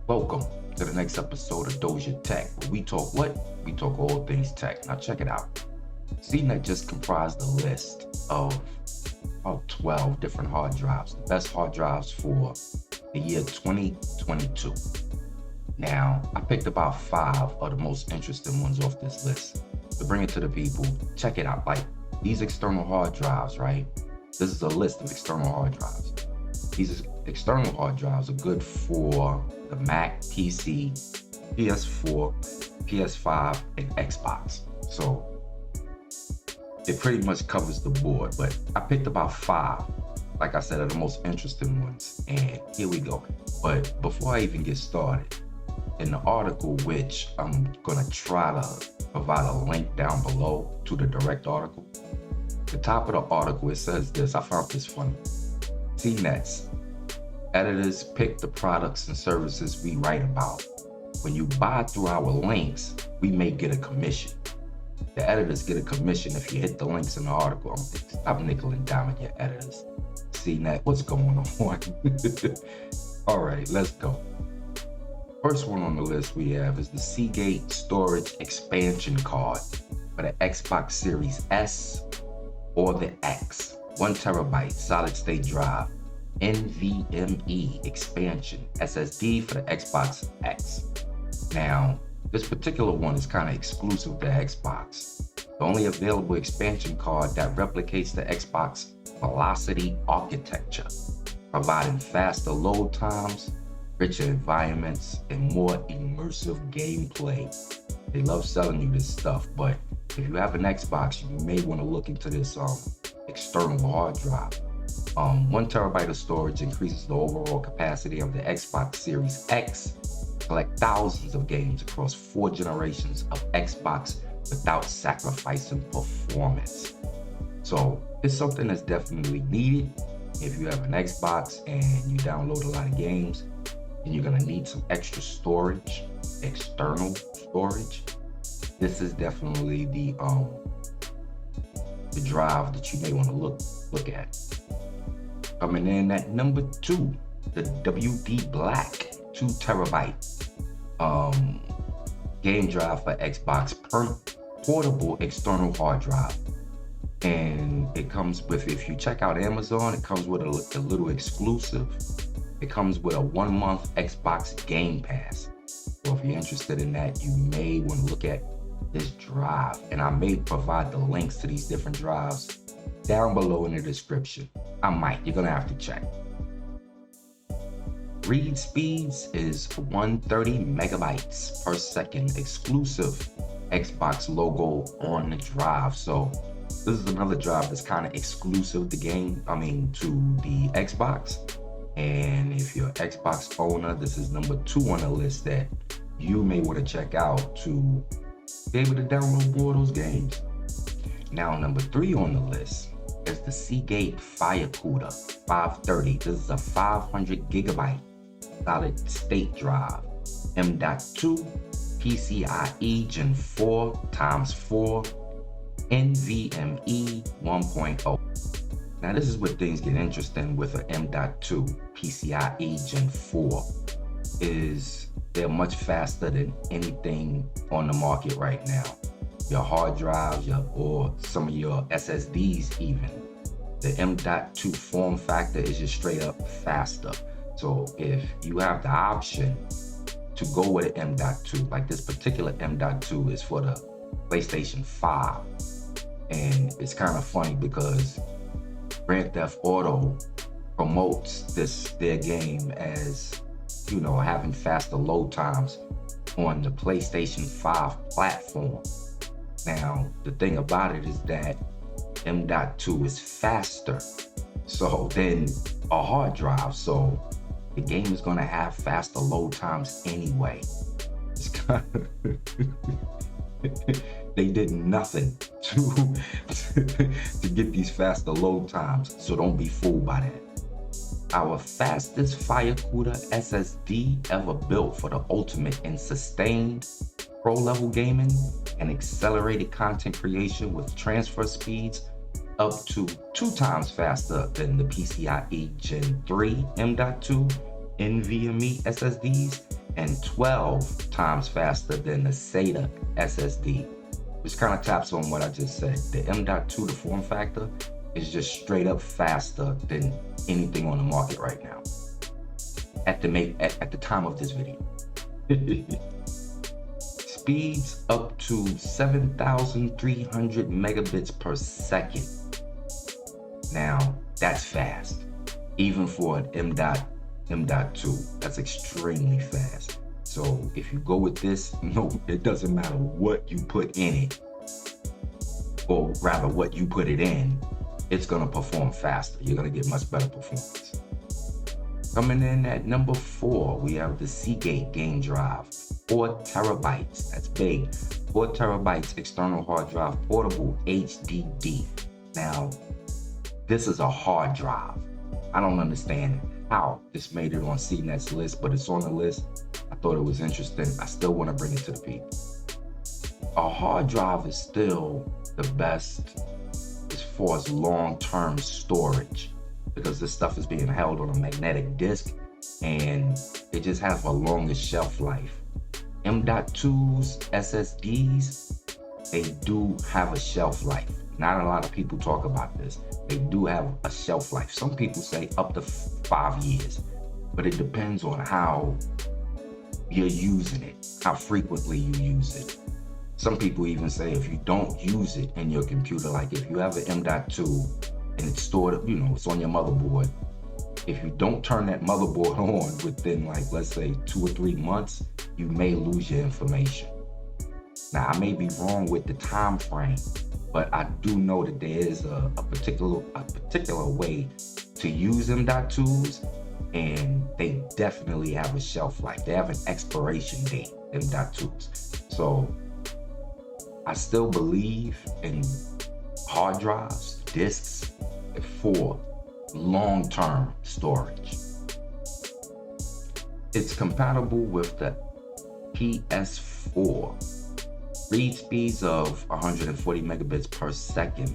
Welcome to the next episode of Doja Tech, where we talk what? We talk all things tech. Now check it out. CNET just comprised a list of about 12 different hard drives, the best hard drives for the year 2022. Now, I picked about 5 of the most interesting ones off this list to bring it to the people. Check it out. Like these external hard drives, right? This is a list of external hard drives. These external hard drives are good for the Mac, PC, PS4, PS5, and Xbox. So it pretty much covers the board, but I picked about 5, like I said, are the most interesting ones. And here we go. But before I even get started, in the article, which I'm gonna try to provide a link down below to the direct article, the top of the article, it says this. I found this funny. CNET's editors pick the products and services we write about. When you buy through our links, we may get a commission. The editors get a commission if you hit the links in the article. Stop nickel and diming your editors. CNET, what's going on? All right, let's go. First one on the list we have is the Seagate Storage Expansion Card for the Xbox Series S or the X. 1 terabyte solid state drive, NVMe expansion SSD for the Xbox X. Now, this particular one is kind of exclusive to Xbox. The only available expansion card that replicates the Xbox Velocity architecture, providing faster load times, richer environments, and more immersive gameplay. They love selling you this stuff, but if you have an Xbox, you may want to look into this external hard drive. 1 terabyte of storage increases the overall capacity of the Xbox Series X to collect thousands of games across 4 generations of Xbox without sacrificing performance. So it's something that's definitely needed. If you have an Xbox and you download a lot of games, and you're gonna need some extra storage, external storage, this is definitely the drive that you may want to look at. Coming in at number 2, the WD Black 2 terabyte game drive for Xbox portable external hard drive. And it comes with, if you check out Amazon, it comes with a little exclusive. It comes with a 1-month Xbox Game Pass. So if you're interested in that, you may want to look at this drive. And I may provide the links to these different drives down below in the description. I might, you're gonna have to check. Read speeds is 130 megabytes per second, exclusive Xbox logo on the drive. So this is another drive that's kind of exclusive to the Xbox. And if you're an Xbox owner, this is number 2 on the list that you may want to check out to be able to download more of those games. Now, number 3 on the list is the Seagate Firecooler 530. This is a 500 gigabyte solid state drive, M.2 PCIe Gen 4 x 4 NVMe 1.0. Now this is where things get interesting with an M.2 PCIe Gen 4, is they're much faster than anything on the market right now. Your hard drives, or some of your SSDs even. The M.2 form factor is just straight up faster. So if you have the option to go with an M.2, like this particular M.2 is for the PlayStation 5. And it's kind of funny because Grand Theft Auto promotes their game as, having faster load times on the PlayStation 5 platform. Now, the thing about it is that M.2 is faster than a hard drive, so the game is gonna have faster load times anyway. It's kind of they did nothing to get these faster load times, so don't be fooled by that. Our fastest Firecooler SSD ever built for the ultimate in sustained pro-level gaming and accelerated content creation with transfer speeds up to 2 times faster than the PCIe Gen 3 M.2 NVMe SSDs and 12 times faster than the SATA SSD, which kind of taps on what I just said. The M.2, the form factor, is just straight up faster than anything on the market right now at the time of this video. Speeds up to 7,300 megabits per second. Now, that's fast. Even for an M.2, that's extremely fast. So if you go with this, no, it doesn't matter what you put in it, or rather what you put it in, it's gonna perform faster. You're gonna get much better performance. Coming in at number 4, we have the Seagate game drive, 4 terabytes, that's big. 4 terabytes external hard drive, portable HDD. Now, this is a hard drive. I don't understand how this made it on CNET's list, but it's on the list. I thought it was interesting. I still want to bring it to the people. A hard drive is still the best as far as long-term storage, because this stuff is being held on a magnetic disk and it just has a longest shelf life. M.2's SSDs, they do have a shelf life. Not a lot of people talk about this. They do have a shelf life. Some people say up to 5 years, but it depends on how you're using it, how frequently you use it. Some people even say if you don't use it in your computer, like if you have an M.2 and it's stored, it's on your motherboard, if you don't turn that motherboard on within, like, let's say 2 or 3 months, you may lose your information. Now, I may be wrong with the time frame, but I do know that there is a particular way to use M.2s, and they definitely have a shelf life. They have an expiration date, M.2s. So I still believe in hard drives, disks, for long-term storage. It's compatible with the PS4. Read speeds of 140 megabits per second.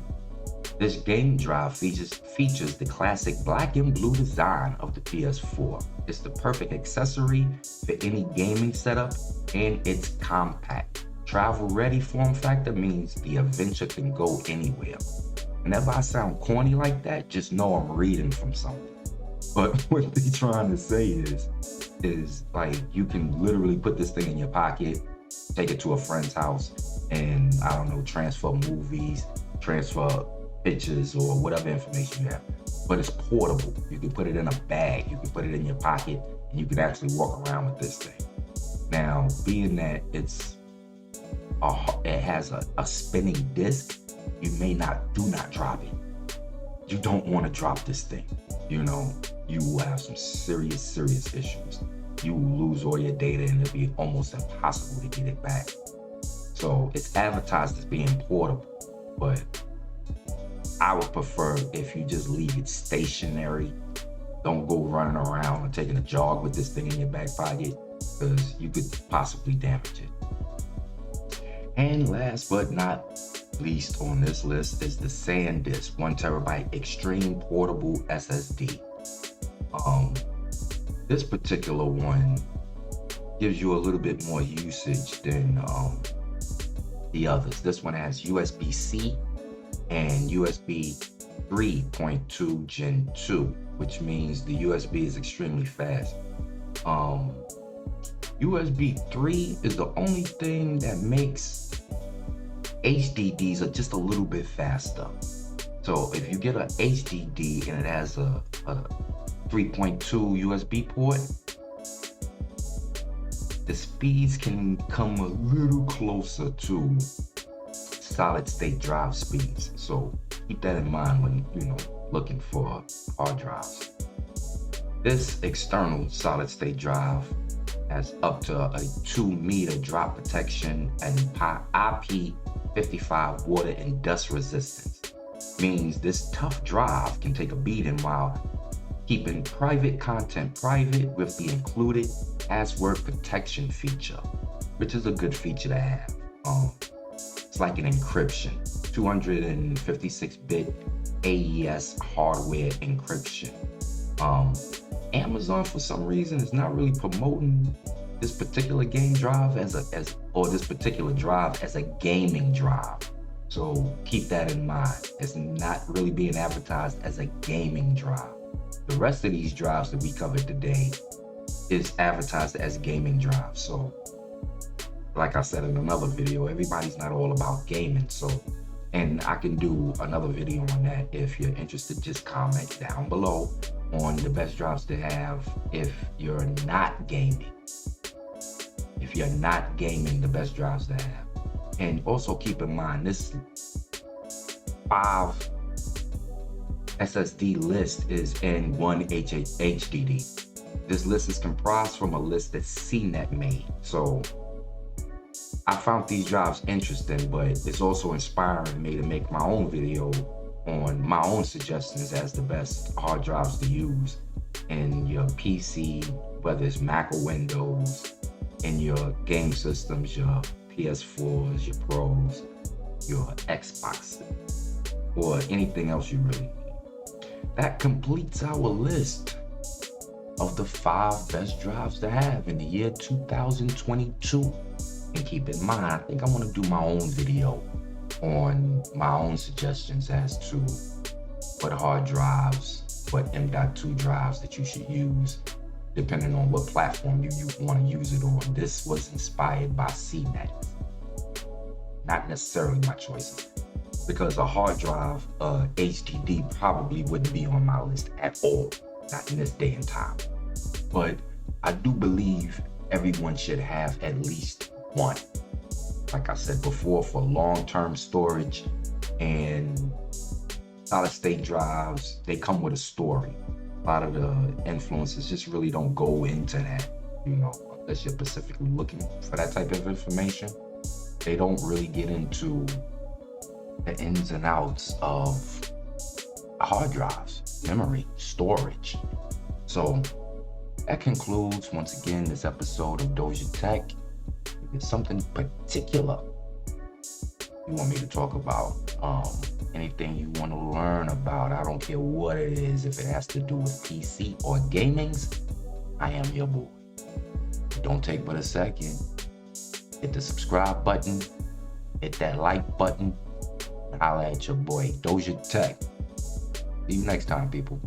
This game drive features the classic black and blue design of the PS4. It's the perfect accessory for any gaming setup, and it's compact. Travel-ready form factor means the adventure can go anywhere. Whenever I sound corny like that, just know I'm reading from something. But what they're trying to say is like, you can literally put this thing in your pocket, take it to a friend's house, and I don't know, transfer movies, transfer pictures, or whatever information you have. But it's portable. You can put it in a bag, you can put it in your pocket, and you can actually walk around with this thing. Now, being that it has a spinning disc, you do not drop it. You don't want to drop this thing. You will have some serious issues. You will lose all your data and it'll be almost impossible to get it back. So it's advertised as being portable, but I would prefer if you just leave it stationary. Don't go running around or taking a jog with this thing in your back pocket, because you could possibly damage it. And last but not least on this list is the SanDisk 1 terabyte extreme portable SSD. This particular one gives you a little bit more usage than the others. This one has USB-C and USB 3.2 Gen 2, which means the USB is extremely fast. USB 3 is the only thing that makes HDDs are just a little bit faster. So if you get an HDD and it has a 3.2 USB port, the speeds can come a little closer to solid state drive speeds. So keep that in mind when looking for hard drives. This external solid state drive has up to a 2-meter drop protection and IP55 water and dust resistance. Means this tough drive can take a beating while keeping private content private with the included password protection feature, which is a good feature to have. It's like an encryption, 256-bit AES hardware encryption. Amazon, for some reason, is not really promoting this particular game drive or this particular drive as a gaming drive. So keep that in mind. It's not really being advertised as a gaming drive. The rest of these drives that we covered today is advertised as gaming drives. So like I said in another video, everybody's not all about gaming. So, and I can do another video on that. If you're interested, just comment down below on the best drives to have if you're not gaming. If you're not gaming, the best drives to have. And also keep in mind, this 5 SSD list is in one HDD. This list is comprised from a list that CNET made. So I found these drives interesting, but it's also inspiring me to make my own video on my own suggestions as the best hard drives to use in your PC, whether it's Mac or Windows, in your game systems, your PS4s, your Pros, your Xbox, or anything else you really need. That completes our list of the 5 best drives to have in the year 2022. And keep in mind, I think I want to do my own video on my own suggestions as to what hard drives, what M.2 drives that you should use, depending on what platform you want to use it on. This was inspired by CNET, not necessarily my choices, because a hard drive, HDD, probably wouldn't be on my list at all, not in this day and time. But I do believe everyone should have at least one. Like I said before, for long-term storage and solid-state drives, they come with a story. A lot of the influencers just really don't go into that, unless you're specifically looking for that type of information. They don't really get into the ins and outs of hard drives, memory, storage. So that concludes, once again, this episode of Doja Tech. If there's something particular you want me to talk about, anything you want to learn about, I don't care what it is, if it has to do with PC or gamings, I am your boy. Don't take but a second. Hit the subscribe button, hit that like button, and holla at your boy, Doja Tech. See you next time, people.